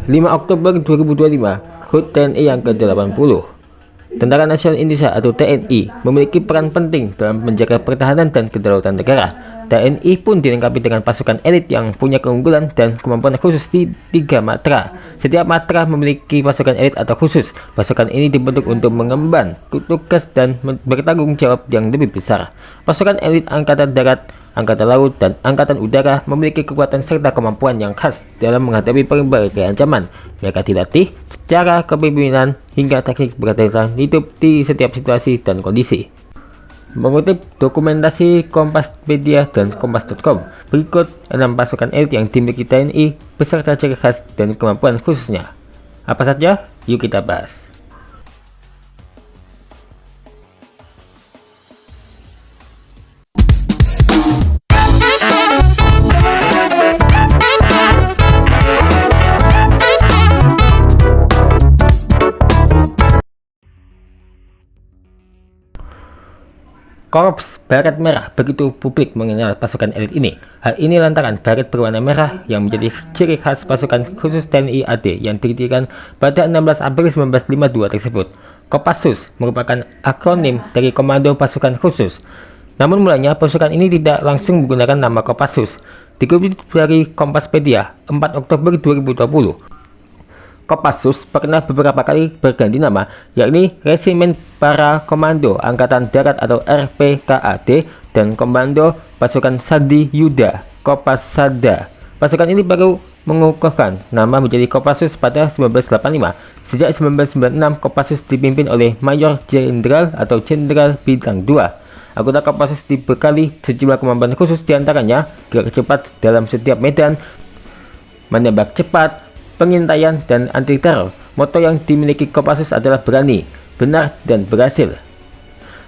5 Oktober 2025, HUT TNI yang ke-80. Tentara Nasional Indonesia atau TNI memiliki peran penting dalam menjaga pertahanan dan kedaulatan negara. TNI pun dilengkapi dengan pasukan elit yang punya keunggulan dan kemampuan khusus di 3 matra. Setiap matra memiliki pasukan elit atau khusus. Pasukan ini dibentuk untuk mengemban tugas dan bertanggung jawab yang lebih besar. Pasukan elit Angkatan Darat, Angkatan Laut, dan Angkatan Udara memiliki kekuatan serta kemampuan yang khas dalam menghadapi berbagai ancaman. Mereka dilatih secara kepemimpinan hingga teknik bertahan hidup di setiap situasi dan kondisi. Mengutip dokumentasi Kompaspedia dan Kompas.com, berikut 6 pasukan elit yang dimiliki TNI beserta ciri khas dan kemampuan khususnya. Apa saja? Yuk kita bahas. Korps Baret Merah begitu publik mengenal pasukan elit ini. Hal ini lantaran baret berwarna merah yang menjadi ciri khas pasukan khusus TNI AD yang didirikan pada 16 April 1952 tersebut. Kopassus merupakan akronim dari Komando Pasukan Khusus. Namun mulanya pasukan ini tidak langsung menggunakan nama Kopassus. Dikutip dari Kompaspedia 4 Oktober 2020. Kopassus pernah beberapa kali berganti nama, yakni Resimen Para Komando Angkatan Darat atau RPKAD dan Komando Pasukan Sadi Yuda Kopasada. Pasukan ini baru mengukuhkan nama menjadi Kopassus pada 1985. Sejak 1996, Kopassus dipimpin oleh Mayor Jenderal atau Jenderal Bintang 2. Anggota Kopassus dibekali sejumlah kemampuan khusus, diantaranya gerak cepat dalam setiap medan, menembak cepat, pengintaian, dan anti teror. Moto yang dimiliki Kopassus adalah berani, benar, dan berhasil.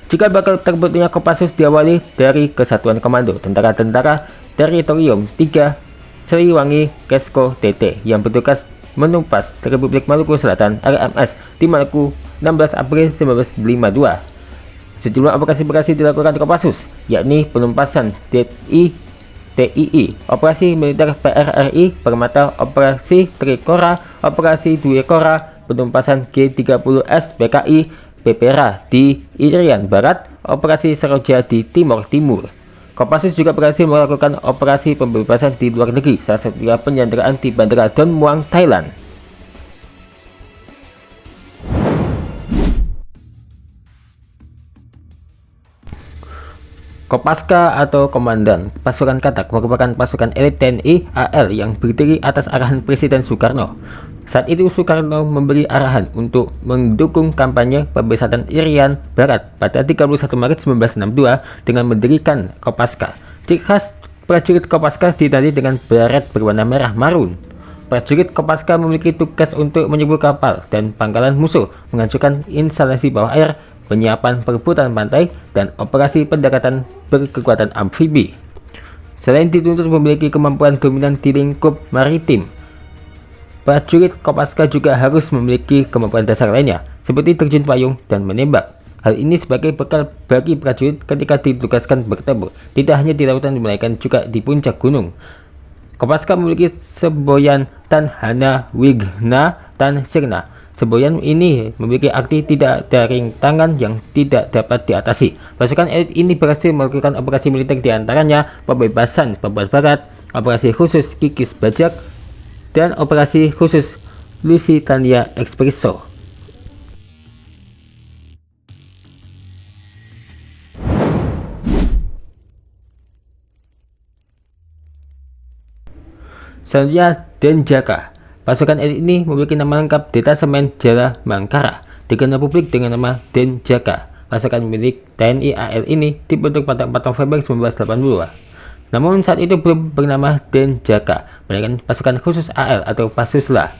Jika bakal terbentuknya Kopassus diawali dari Kesatuan Komando Tentara-Tentara Teritorium 3 Siliwangi Kesko TT yang bertugas menumpas Republik Maluku Selatan RMS di Maluku 16 April 1952. Sejumlah operasi dilakukan Kopassus, yakni penumpasan TII, Operasi Militer PRRI Permata, Operasi Trikora, Operasi Duekora, penumpasan G30S PKI Pepera di Irian Barat, Operasi Seroja di Timur Timur. Kopassus juga berhasil melakukan operasi pembebasan di luar negeri, salah satunya penyanderaan di Bandara Don Muang, Thailand. Kopaska atau Komandan Pasukan Katak merupakan pasukan elit TNI AL yang berdiri atas arahan Presiden Soekarno. Saat itu Soekarno memberi arahan untuk mendukung kampanye pembebasan Irian Barat pada 31 Maret 1962 dengan mendirikan Kopaska. Ciri khas prajurit Kopaska ditandai dengan baret berwarna merah marun. Prajurit Kopaska memiliki tugas untuk menyerbu kapal dan pangkalan musuh, menghancurkan instalasi bawah air, penyiapan perebutan pantai, dan operasi pendekatan berkekuatan amfibi. Selain dituntut memiliki kemampuan dominan di lingkup maritim, prajurit Kopaska juga harus memiliki kemampuan dasar lainnya, seperti terjun payung dan menembak. Hal ini sebagai bekal bagi prajurit ketika ditugaskan bertempur, tidak hanya di lautan melainkan juga di puncak gunung. Kopaska memiliki semboyan Tan Hana Wigna Tan Sirna. Semboyan ini memiliki arti tidak ada ring tangan yang tidak dapat diatasi. Pasukan elit ini berhasil melakukan operasi militer, diantaranya pembebasan Papua Barat, operasi khusus Kikis Bajak, dan operasi khusus Lusitania Espresso. Selanjutnya Denjaka. Pasukan elit ini memiliki nama lengkap Detasemen Jala Mangkara, dikenal publik dengan nama Denjaka. Pasukan milik TNI AL ini dibentuk pada 4 November 1982. Namun saat itu belum bernama Denjaka, melainkan pasukan khusus AL atau Pasusla.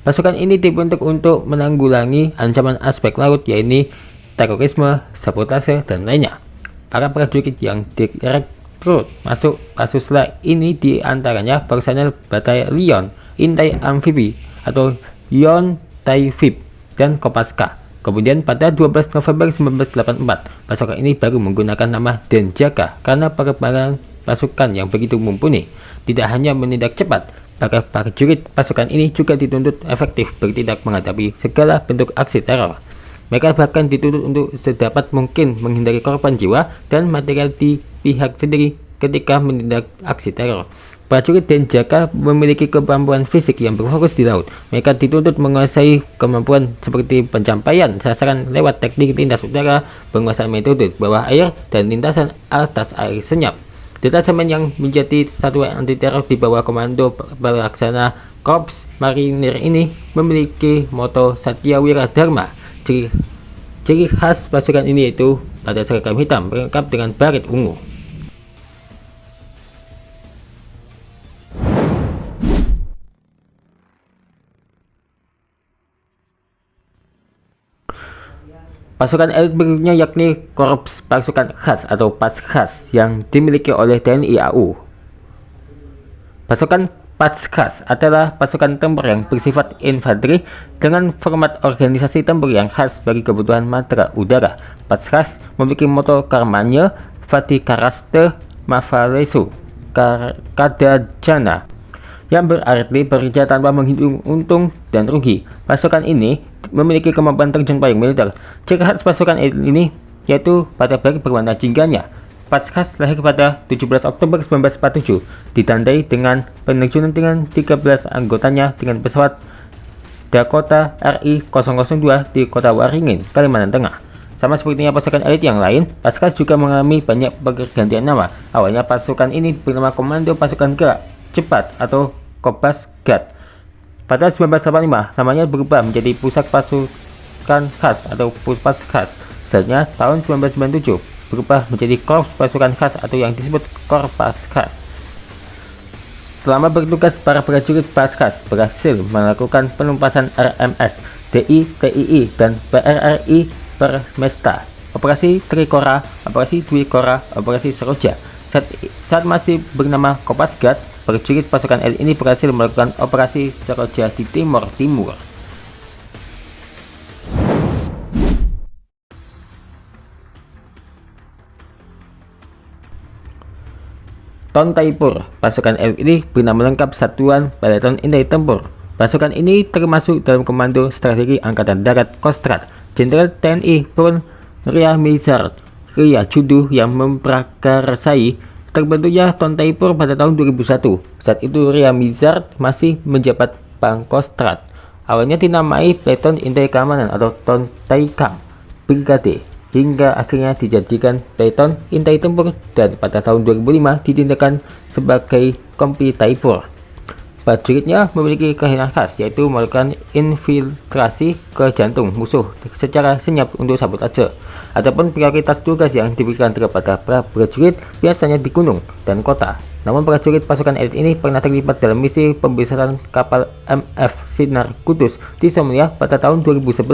Pasukan ini dibentuk untuk menanggulangi ancaman aspek laut, yaitu terorisme, sabotase, dan lainnya. Para prajurit yang direkrut masuk Pasusla ini diantaranya personel Batalion Intai Amfibi atau Yon Taifib dan Kopaska. Kemudian pada 12 November 1984, pasukan ini baru menggunakan nama Denjaka karena perkembangan pasukan yang begitu mumpuni. Tidak hanya menindak cepat, Para prajurit pasukan ini juga dituntut efektif bertindak menghadapi segala bentuk aksi teror. Mereka bahkan dituntut untuk sedapat mungkin menghindari korban jiwa dan material di pihak sendiri ketika menindak aksi teror. Prajurit Denjaka memiliki kemampuan fisik yang berfokus di laut. Mereka dituntut menguasai kemampuan seperti pencapaian sasaran lewat teknik lintas udara, penguasaan metode bawah air, dan lintasan atas air senyap. Detasemen yang menjadi satuan anti teror di bawah komando pelaksana Korps Marinir ini memiliki moto Satya Wira Dharma. Ciri khas pasukan ini yaitu pada seragam hitam lengkap dengan baret ungu. Pasukan elit berikutnya yakni Korps Pasukan Khas atau Paskhas yang dimiliki oleh TNI AU. Pasukan Paskhas adalah pasukan tempur yang bersifat infanteri dengan format organisasi tempur yang khas bagi kebutuhan matra udara. Paskhas memiliki moto Karmanya Vatikaraste Mavalesu Kadajana yang berarti bekerja tanpa menghitung untung dan rugi. Pasukan ini memiliki kemampuan terjun payung militer. Ciri khas pasukan ini yaitu pada barik berwarna jingganya. Paskhas lahir pada 17 Oktober 1947, ditandai dengan penerjunan dengan 13 anggotanya dengan pesawat Dakota RI-002 di Kota Waringin, Kalimantan Tengah. Sama sepertinya pasukan elit yang lain, Paskhas juga mengalami banyak pergantian nama. Awalnya pasukan ini bernama Komando Pasukan Gerak Cepat atau Kopasgat. Pada 1985, namanya berubah menjadi Pusat Pasukan Khas atau Puspaskhas. Selanjutnya, tahun 1997, berubah menjadi Korps Pasukan Khas atau yang disebut Korpaskhas. Selama bertugas, para prajurit Paskhas berhasil melakukan penumpasan RMS, DI, TII, dan PRRI Permesta, Operasi Trikora, Operasi Dwikora, Operasi Seroja. Saat masih bernama Kopasgat, prajurit pasukan elit ini berhasil melakukan operasi Seroja di Timur Timur. Tontaipur, pasukan elit ini bernama lengkap Satuan Peleton Intai Tempur. Pasukan ini termasuk dalam Komando Strategi Angkatan Darat Kostrad. Jenderal TNI Purn Ryamizard Ryajudu yang memprakarsai terbentuknya Tontaipur pada tahun 2001. Saat itu Ryamizard masih menjabat Pangkostrat. Awalnya dinamai Peleton Intai Keamanan atau Tontaikam Brigade, hingga akhirnya dijadikan Peleton Intai Tempur dan pada tahun 2005 ditindakan sebagai Kompi Taipur. Prajuritnya memiliki keahlian khas, yaitu melakukan infiltrasi ke jantung musuh secara senyap untuk sabotase. Adapun prioritas tugas yang diberikan kepada para prajurit biasanya di gunung dan kota. Namun prajurit pasukan elit ini pernah terlibat dalam misi pembesaran kapal MF Sinar Kudus di Somalia pada tahun 2011.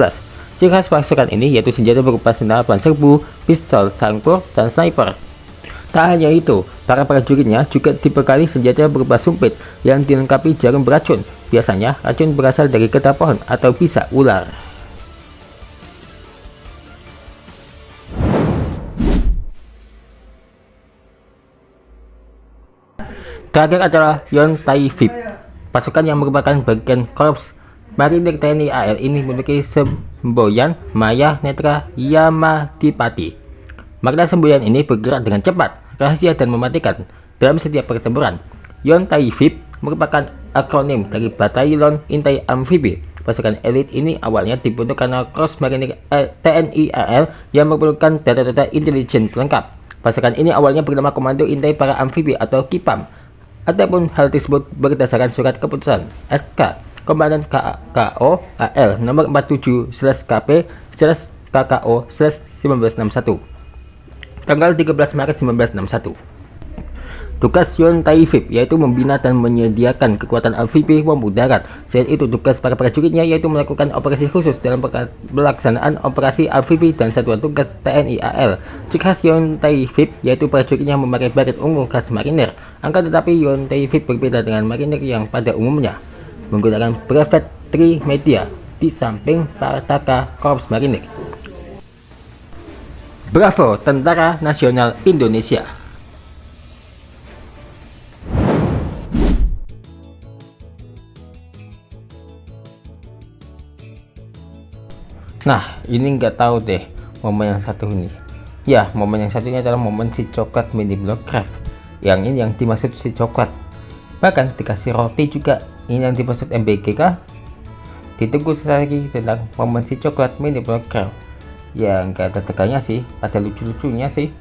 Ciri khas pasukan ini yaitu senjata berupa senapan serbu, pistol, sangkur, dan sniper. Tak hanya itu, para prajuritnya juga dibekali senjata berupa sumpit yang dilengkapi jarum beracun. Biasanya racun berasal dari getah pohon atau bisa ular. Terakhir adalah Yontai VIP, pasukan yang merupakan bagian Korps Marinir TNI AL ini memiliki semboyan Maya Netra Yamadipati. Makna semboyan ini bergerak dengan cepat, rahasia, dan mematikan dalam setiap pertempuran. Yontai VIP merupakan akronim dari Batalion Intai Amfibi. Pasukan elit ini awalnya dibentuk karena Korps Marinir TNI AL yang memerlukan data-data intelijen lengkap. Pasukan ini awalnya bernama Komando Intai Para Amfibi atau KIPAM. Adapun hal tersebut berdasarkan surat keputusan SK Komandan KKO AL nomor 47/KP/KKO/1961 tanggal 13 Maret 1961. Tugas Yontai VIP yaitu membina dan menyediakan kekuatan amfibi maupun darat. Selain itu, tugas para prajuritnya yaitu melakukan operasi khusus dalam pelaksanaan operasi amfibi dan satuan tugas TNI AL. Ciri khas Yontai VIP yaitu prajuritnya memakai baret ungu khas marinir. Akan tetapi Yontai VIP berbeda dengan marinir yang pada umumnya menggunakan brevet Trimedia di samping Pataka Korps Marinir. Bravo Tentara Nasional Indonesia. Nah, ini nggak tahu deh momen yang satu ini. Ya, momen yang satunya adalah momen si coklat mini block craft. Yang ini yang dimaksud si coklat. Bahkan dikasih roti juga. Ini yang dimaksud MBG kah? Ditunggu lagi tentang momen si coklat mini block craft. Ya nggak ada teganya sih, ada lucu-lucunya sih.